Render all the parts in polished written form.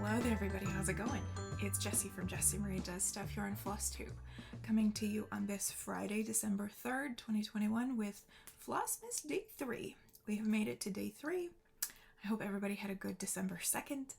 Hello there everybody, how's it going? It's Jessie from Jessie Marie Does Stuff here on FlossTube, coming to you on this Friday, December 3rd, 2021 with Flossmas Day 3. We have made it to Day 3. I hope everybody had a good December 2nd.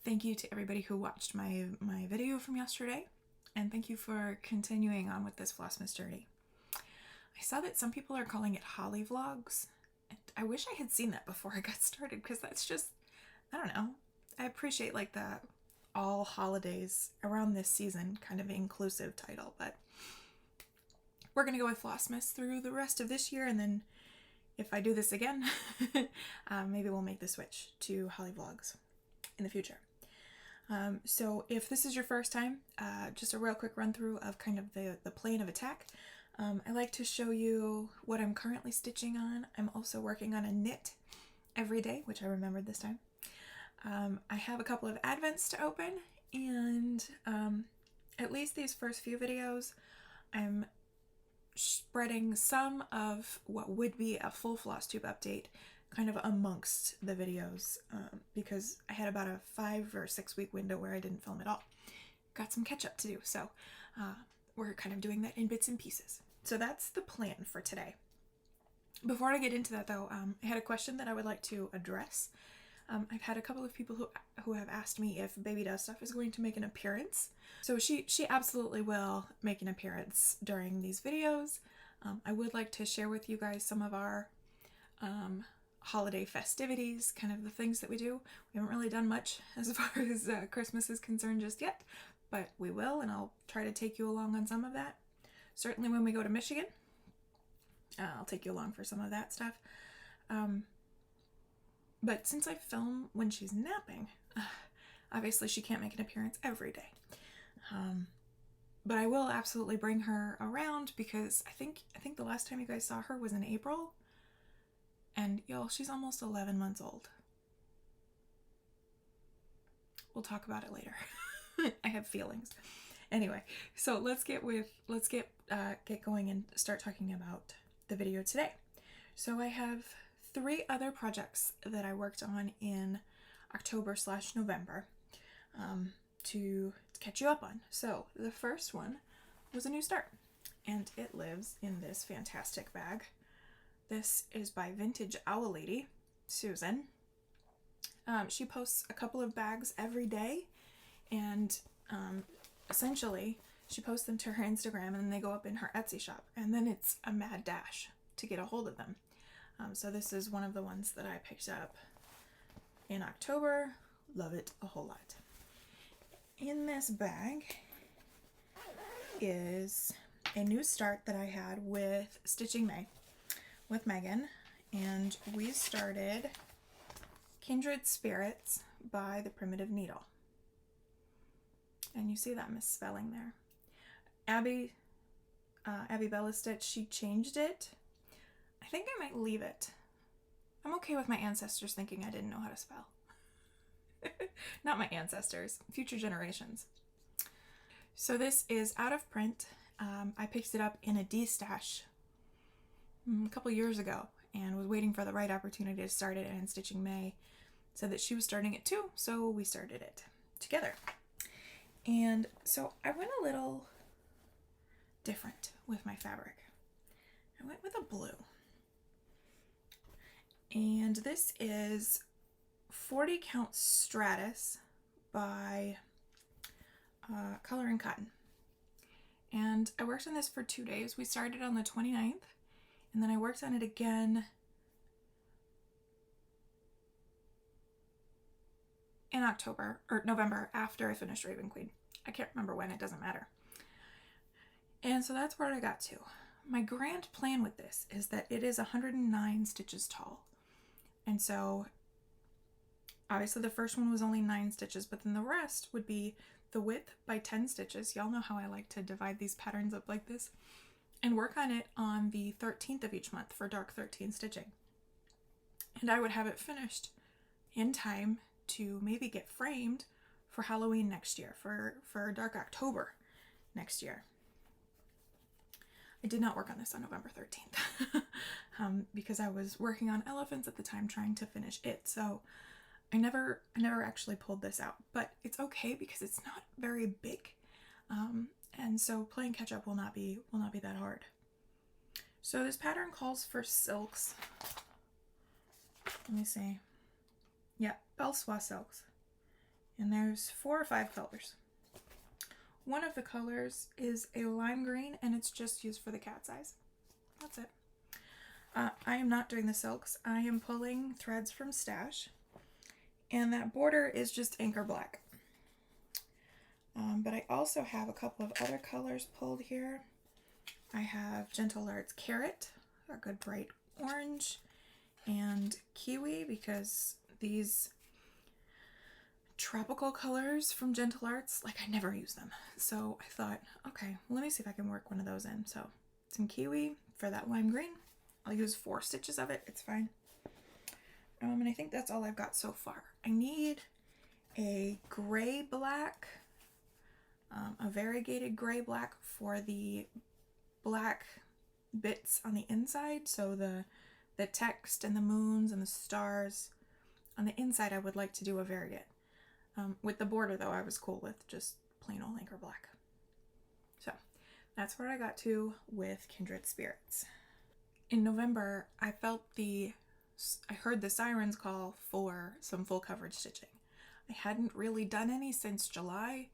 Thank you to everybody who watched my video from yesterday, and thank you for continuing on with this Flossmas journey. I saw that some people are calling it Holly Vlogs, and I wish I had seen that before I got started, because that's just, I don't know. I appreciate like the all holidays around this season kind of inclusive title, but we're going to go with Flossmas through the rest of this year, and then if I do this again, maybe we'll make the switch to Holly Vlogs in the future. So if this is your first time, just a real quick run through of kind of the plan of attack. I like to show you what I'm currently stitching on. I'm also working on a knit every day, which I remembered this time. I have a couple of advents to open, and at least these first few videos, I'm spreading some of what would be a full FlossTube update kind of amongst the videos, because I had about a 5 or 6 week window where I didn't film at all. Got some catch up to do, so we're kind of doing that in bits and pieces. So that's the plan for today. Before I get into that though, I had a question that I would like to address. I've had a couple of people who have asked me if Baby Does Stuff is going to make an appearance. So she absolutely will make an appearance during these videos. I would like to share with you guys some of our holiday festivities, kind of the things that we do. We haven't really done much as far as Christmas is concerned just yet, but we will, and I'll try to take you along on some of that. Certainly when we go to Michigan, I'll take you along for some of that stuff. But since I film when she's napping, obviously she can't make an appearance every day. But I will absolutely bring her around, because I think the last time you guys saw her was in April. And y'all, she's almost 11 months old. We'll talk about it later. I have feelings. Anyway, so let's get going and start talking about the video today. So I have 3 other projects that I worked on in October/November to catch you up on. So the first one was a new start, and it lives in this fantastic bag. This is by Vintage Owl Lady, Susan. She posts a couple of bags every day, and essentially she posts them to her Instagram, and then they go up in her Etsy shop, and then it's a mad dash to get a hold of them. So this is one of the ones that I picked up in October. Love it a whole lot. In this bag is a new start that I had with Stitching May with Megan, and we started Kindred Spirits by the Primitive Needle. And you see that misspelling there. Abby Bella Stitch, she changed it. I think I might leave it. I'm okay with my ancestors thinking I didn't know how to spell. Not my ancestors, future generations. So this is out of print. I picked it up in a D-stash a couple years ago and was waiting for the right opportunity to start it, and Stitching May said that she was starting it too, so we started it together. And so I went a little different with my fabric. I went with a blue. And this is 40 Count Stratus by Color and Cotton. And I worked on this for 2 days. We started on the 29th, and then I worked on it again in October or November after I finished Ravenkin. I can't remember when, it doesn't matter. And so that's where I got to. My grand plan with this is that it is 109 stitches tall. And so obviously the first one was only 9 stitches, but then the rest would be the width by 10 stitches. Y'all know how I like to divide these patterns up like this, and work on it on the 13th of each month for dark 13 stitching. And I would have it finished in time to maybe get framed for Halloween next year, for dark October next year. I did not work on this on November 13th because I was working on elephants at the time, trying to finish it. So never actually pulled this out, but it's okay because it's not very big. And so playing catch up will not be that hard. So this pattern calls for silks. Let me see. Yeah, Belsois silks. And there's 4 or 5 colors. One of the colors is a lime green, and it's just used for the cat's eyes. That's it. I am not doing the silks. I am pulling threads from Stash, and that border is just Anchor Black. But I also have a couple of other colors pulled here. I have Gentle Arts Carrot, a good bright orange, and Kiwi, because these tropical colors from Gentle Arts, like, I never use them. So I thought, okay, well, let me see if I can work one of those in. So some Kiwi for that lime green. I'll use 4 stitches of it. It's fine. And I think that's all I've got so far. I need a gray black, a variegated gray black for the black bits on the inside. So the text and the moons and the stars. On the inside, I would like to do a variegate. With the border, though, I was cool with just plain old Anchor Black. So that's where I got to with Kindred Spirits. In November, I heard the sirens call for some full coverage stitching. I hadn't really done any since July,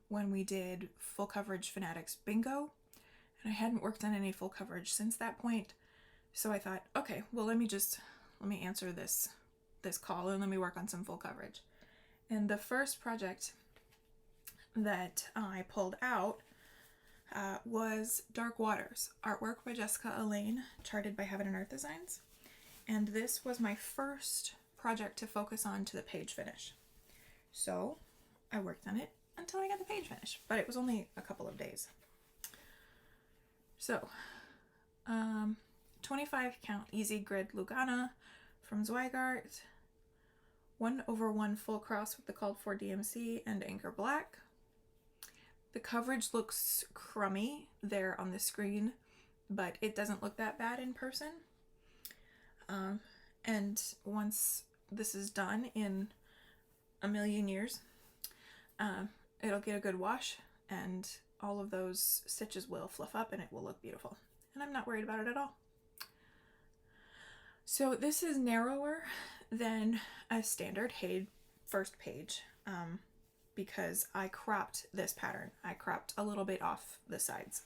when we did full coverage Fanatics Bingo, and I hadn't worked on any full coverage since that point. So I thought, okay, well, let me answer this call and let me work on some full coverage. And the first project that I pulled out was Dark Waters, artwork by Jessica Allain, charted by Heaven and Earth Designs. And this was my first project to focus on to the page finish. So I worked on it until I got the page finish, but it was only a couple of days. So 25 count easy grid Lugana from Zweigart, 1/1 full cross with the called for DMC and Anchor Black. The coverage looks crummy there on the screen, but it doesn't look that bad in person. And once this is done in a million years, it'll get a good wash and all of those stitches will fluff up and it will look beautiful. And I'm not worried about it at all. So this is narrower than a standard HAED first page, because I cropped this pattern. I cropped a little bit off the sides.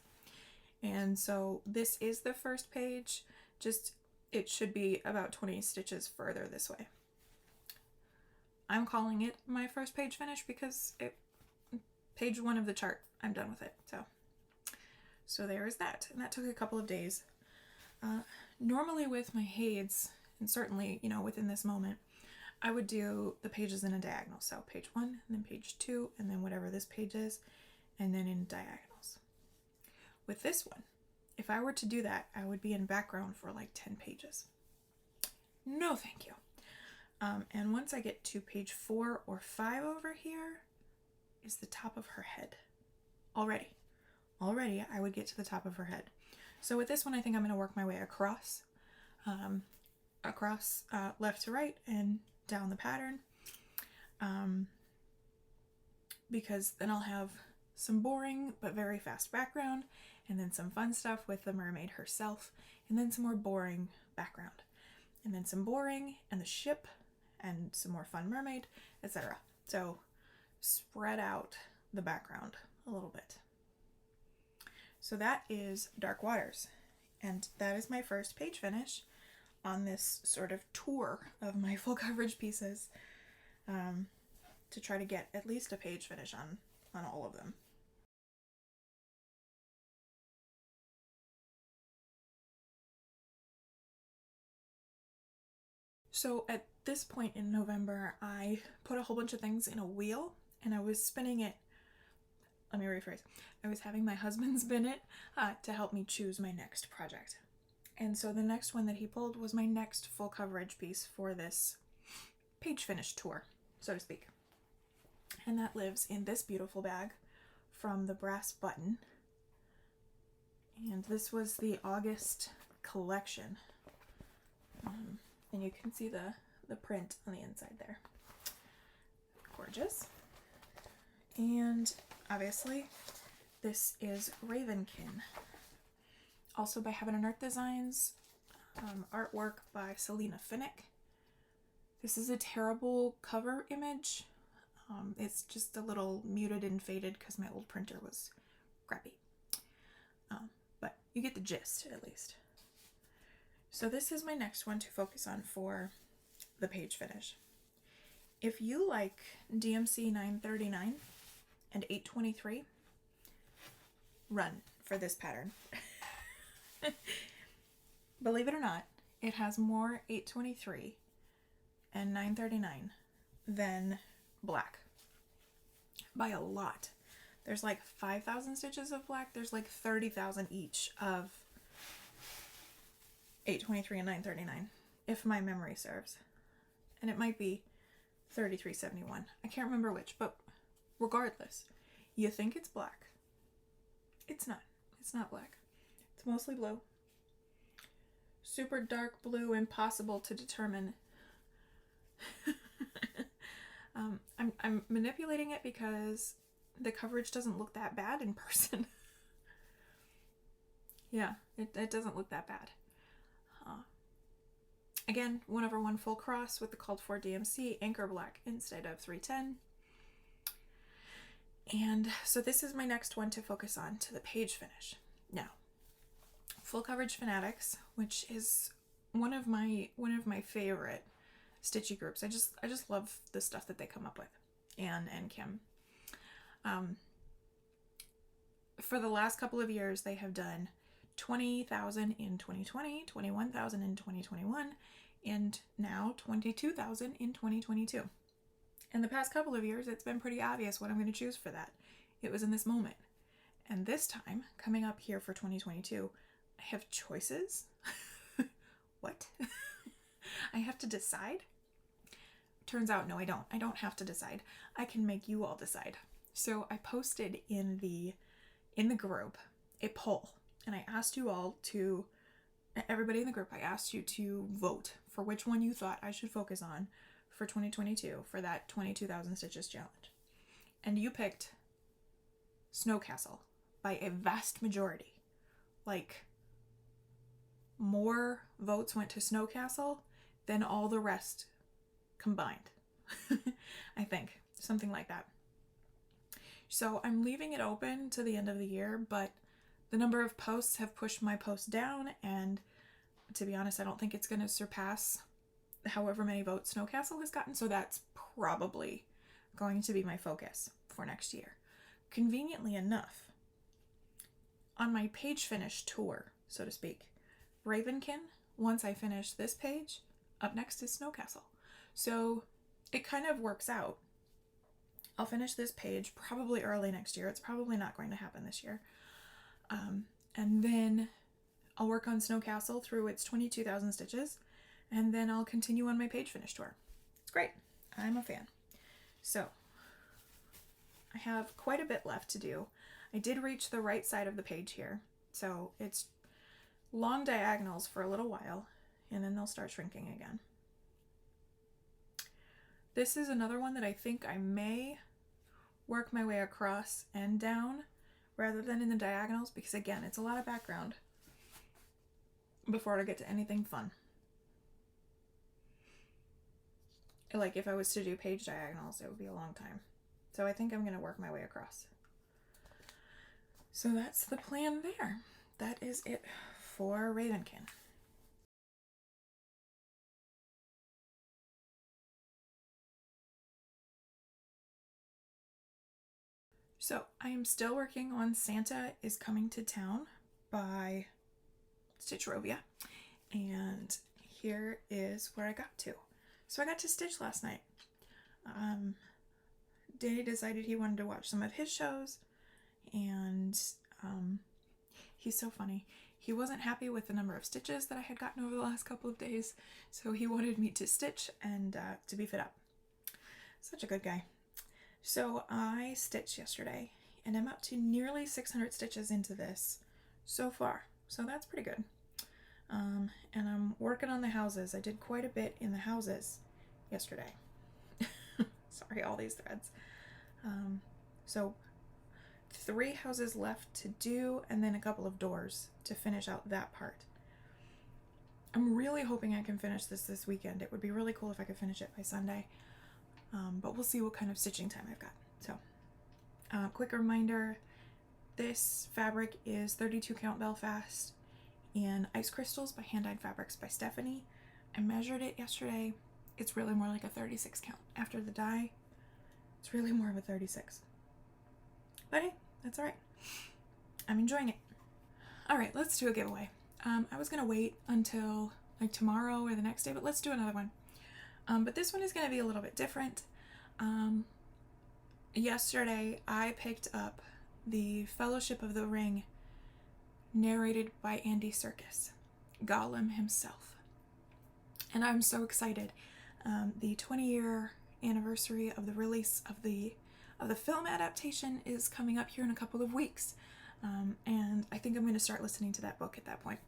And so this is the first page, just it should be about 20 stitches further this way. I'm calling it my first page finish because page 1 of the chart, I'm done with it. So there is that, and that took a couple of days. Normally with my HAEDs, and certainly, within this moment, I would do the pages in a diagonal. So page 1, and then page 2, and then whatever this page is, and then in diagonals. With this one, if I were to do that, I would be in background for like 10 pages. No, thank you. And once I get to page 4 or 5 over here is the top of her head. Already I would get to the top of her head. So with this one, I think I'm going to work my way across left to right and down the pattern, because then I'll have some boring but very fast background, and then some fun stuff with the mermaid herself, and then some more boring background, and then some boring and the ship, and some more fun mermaid, etc. So spread out the background a little bit. So that is Dark Waters, and that is my first page finish on this sort of tour of my full coverage pieces, to try to get at least a page finish on all of them. So at this point in November, I put a whole bunch of things in a wheel, and I was spinning it. Let me rephrase. I was having my husband spin it to help me choose my next project. And so the next one that he pulled was my next full coverage piece for this page finish tour, so to speak. And that lives in this beautiful bag from the Brass Button. And this was the August collection. And you can see the the print on the inside there. Gorgeous. And obviously this is Ravenkin, also by Heaven and Earth Designs, artwork by Selina Fenech. This is a terrible cover image. It's just a little muted and faded because my old printer was crappy. But you get the gist, at least. So this is my next one to focus on for the page finish. If you like DMC 939 and 823, run for this pattern. Believe it or not, it has more 823 and 939 than black by a lot. There's like 5,000 stitches of black. There's like 30,000 each of 823 and 939, if my memory serves. And it might be 3371. I can't remember which, but regardless, you think it's black. It's not. It's not black. It's mostly blue. Super dark blue, impossible to determine. I'm manipulating it because the coverage doesn't look that bad in person. Yeah, it doesn't look that bad. Again, 1/1 full cross with the called for DMC anchor black instead of 310. And so this is my next one to focus on to the page finish. Now, Full Coverage Fanatics, which is one of my favorite stitchy groups. I just love the stuff that they come up with, Anne and Kim. For the last couple of years, they have done 20,000 in 2020, 21,000 in 2021, and now 22,000 in 2022. In the past couple of years, it's been pretty obvious what I'm going to choose for that. It was in this moment. And this time, coming up here for 2022, I have choices. What? I have to decide? Turns out, no, I don't. I don't have to decide. I can make you all decide. So I posted in the group a poll, and I asked you all to, everybody in the group, I asked you to vote for which one you thought I should focus on for 2022 for that 22,000 stitches challenge. And you picked Snow Castle by a vast majority. Like, more votes went to Snow Castle than all the rest combined. I think. Something like that. So I'm leaving it open to the end of the year, but the number of posts have pushed my post down, and to be honest, I don't think it's going to surpass however many votes Snow Castle has gotten, so that's probably going to be my focus for next year. Conveniently enough, on my page finish tour, so to speak, Ravenkin, once I finish this page, up next is Snow Castle. So it kind of works out. I'll finish this page probably early next year. It's probably not going to happen this year. And then I'll work on Snow Castle through its 22,000 stitches, and then I'll continue on my page finish tour. It's great. I'm a fan. So I have quite a bit left to do. I did reach the right side of the page here, so it's long diagonals for a little while, and then they'll start shrinking again. This is another one that I think I may work my way across and down rather than in the diagonals, because again, it's a lot of background before I get to anything fun. Like if I was to do page diagonals, it would be a long time. So I think I'm going to work my way across. So that's the plan there. That is it for Ravenkin. So I am still working on Santa is Coming to Town by Stitchrovia, and here is where I got to. So I got to stitch last night. Danny decided he wanted to watch some of his shows, and he's so funny. He wasn't happy with the number of stitches that I had gotten over the last couple of days, so he wanted me to stitch and to beef it up. Such a good guy. So I stitched yesterday, and I'm up to nearly 600 stitches into this so far. So that's pretty good. And I'm working on the houses. I did quite a bit in the houses yesterday. Sorry, all these threads. So 3 houses left to do, and then a couple of doors to finish out that part. I'm really hoping I can finish this weekend. It would be really cool if I could finish it by Sunday. But we'll see what kind of stitching time I've got. So, quick reminder, this fabric is 32 count Belfast in Ice Crystals by Hand Dyed Fabrics by Stephanie. I measured it yesterday. It's really more like a 36 count. After the dye, it's really more of a 36. But hey, that's alright. I'm enjoying it. Alright, let's do a giveaway. I was going to wait until like tomorrow or the next day, but let's do another one. But this one is going to be a little bit different. Yesterday, I picked up the Fellowship of the Ring, narrated by Andy Serkis, Gollum himself. And I'm so excited. The 20-year anniversary of the release of the film adaptation is coming up here in a couple of weeks. And I think I'm going to start listening to that book at that point.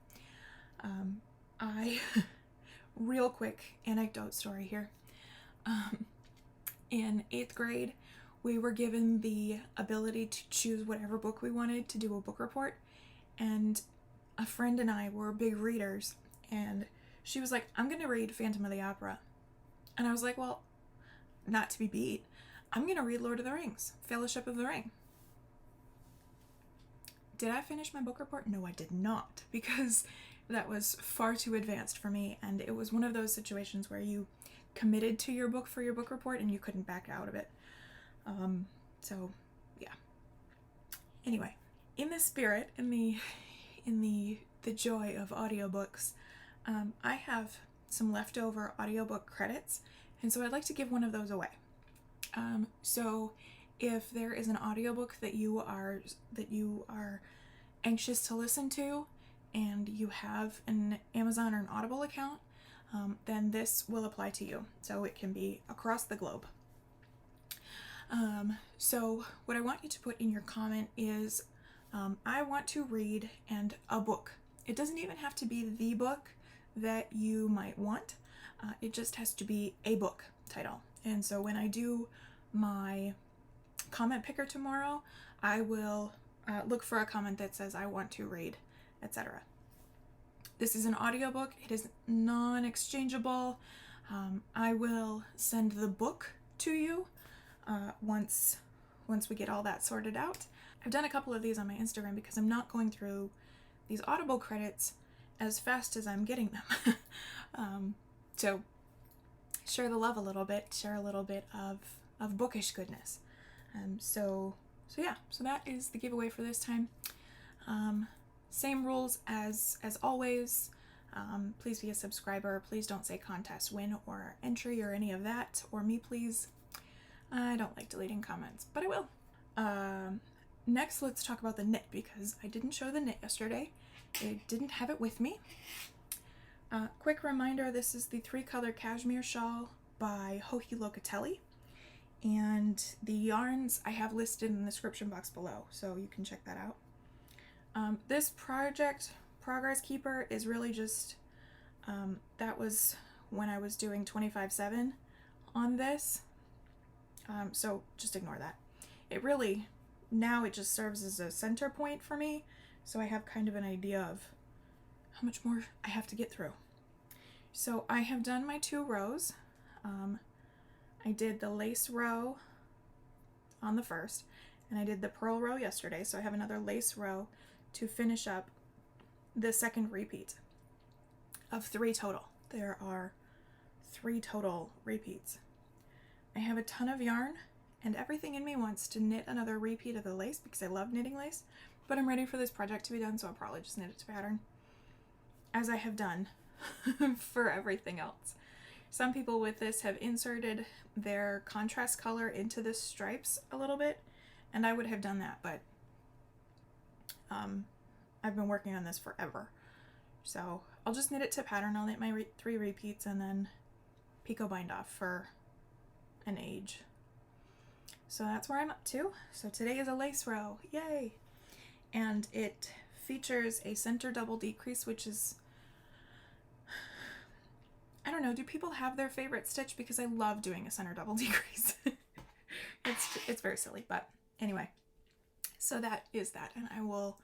Real quick anecdote story here. In 8th grade, we were given the ability to choose whatever book we wanted to do a book report. And a friend and I were big readers. And she was like, I'm going to read Phantom of the Opera. And I was like, well, not to be beat. I'm going to read Lord of the Rings, Fellowship of the Ring. Did I finish my book report? No, I did not, because that was far too advanced for me, and it was one of those situations where you committed to your book for your book report and you couldn't back out of it. So yeah. Anyway, in the spirit, in the joy of audiobooks, I have some leftover audiobook credits, and so I'd like to give one of those away. So if there is an audiobook that you are anxious to listen to and you have an Amazon or an Audible account, then this will apply to you. So it can be across the globe. So what I want you to put in your comment is, I want to read and a book. It doesn't even have to be the book that you might want. It just has to be a book title. And so when I do my comment picker tomorrow, I will look for a comment that says I want to read, etc. This is an audiobook. It is non-exchangeable. I will send the book to you once we get all that sorted out. I've done a couple of these on my Instagram because I'm not going through these Audible credits as fast as I'm getting them. So share the love a little bit, share a little bit of bookish goodness. So that is the giveaway for this time. Same rules as always. Please be a subscriber. Please don't say contest win or entry or any of that, or me please. I don't like deleting comments, but I will. Next, let's talk about the knit, because I didn't show the knit yesterday. I didn't have it with me. Quick reminder, this is the 3-color Cashmere Shawl by Locatelli. And the yarns I have listed in the description box below, so you can check that out. This project, Progress Keeper, is really just, that was when I was doing 25/7 on this, so just ignore that. It really, now it just serves as a center point for me, so I have kind of an idea of how much more I have to get through. So I have done my 2 rows. I did the lace row on the first, and I did the purl row yesterday, so I have another lace row to finish up the second repeat of 3 total. There are 3 total repeats. I have a ton of yarn, and everything in me wants to knit another repeat of the lace because I love knitting lace, but I'm ready for this project to be done, so I'll probably just knit it to pattern, as I have done for everything else. Some people with this have inserted their contrast color into the stripes a little bit, and I would have done that, but I've been working on this forever. So I'll just knit it to pattern. I'll knit my 3 repeats and then picot bind off for an age. So that's where I'm up to. So today is a lace row, yay! And it features a center double decrease, which is, I don't know, do people have their favorite stitch? Because I love doing a center double decrease. It's very silly, but anyway. So that is that, and I will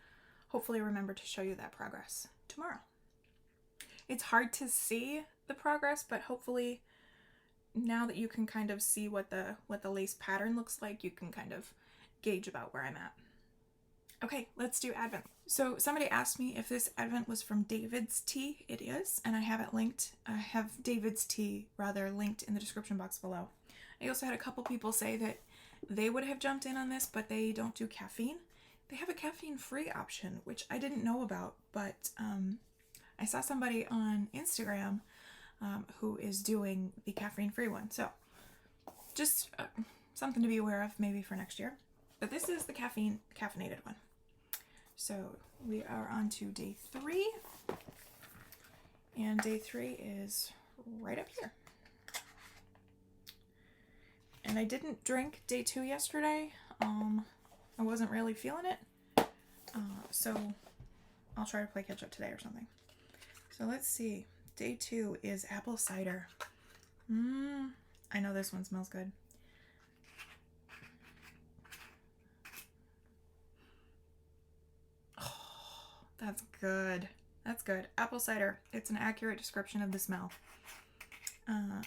hopefully remember to show you that progress tomorrow. It's hard to see the progress, but hopefully now that you can kind of see what the lace pattern looks like, you can kind of gauge about where I'm at. Okay, let's do Advent. So somebody asked me if this Advent was from David's Tea. It is, and I have it linked. I have David's Tea rather linked in the description box below. I also had a couple people say that they would have jumped in on this, but they don't do caffeine. They have a caffeine-free option, which I didn't know about, but I saw somebody on Instagram who is doing the caffeine-free one. So just something to be aware of maybe for next year. But this is the caffeinated one. So we are on to day 3. And day 3 is right up here. And I didn't drink day 2 yesterday. I wasn't really feeling it. So I'll try to play catch up today or something. So let's see. Day 2 is apple cider. I know this one smells good. Oh, that's good. That's good. Apple cider. It's an accurate description of the smell.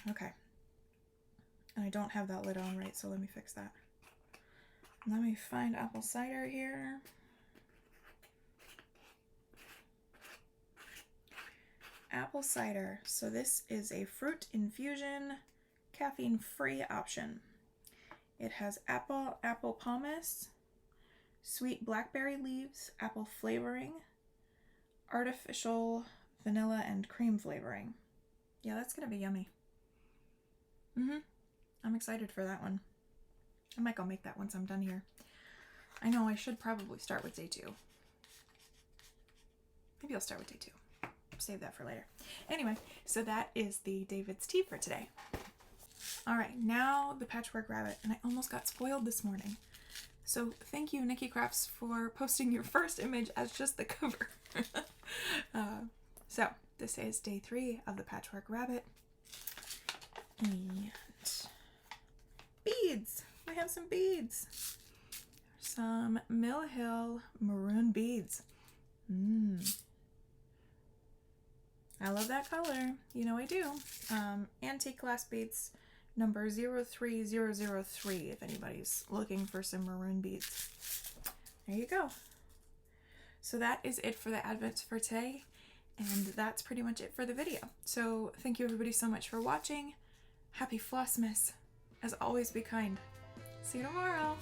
Okay. And I don't have that lid on right, so let me fix that. Let me find apple cider here. Apple cider. So this is a fruit infusion, caffeine-free option. It has apple pomace, sweet blackberry leaves, apple flavoring, artificial vanilla and cream flavoring. Yeah, that's gonna be yummy. I'm excited for that one. I might go make that once I'm done here. I know I should probably start with day 2. Maybe I'll start with day 2. Save that for later. Anyway, so that is the David's Tea for today. All right, now the Patchwork Rabbit, and I almost got spoiled this morning. So thank you, Nikki Crafts, for posting your first image as just the cover. So this is day 3 of the Patchwork Rabbit. And beads. We have some beads. Some Mill Hill maroon beads. I love that color. You know I do. Antique glass beads number 03003 if anybody's looking for some maroon beads. There you go. So that is it for the Advents for today. And that's pretty much it for the video. So thank you everybody so much for watching. Happy Flossmas. As always, be kind. See you tomorrow.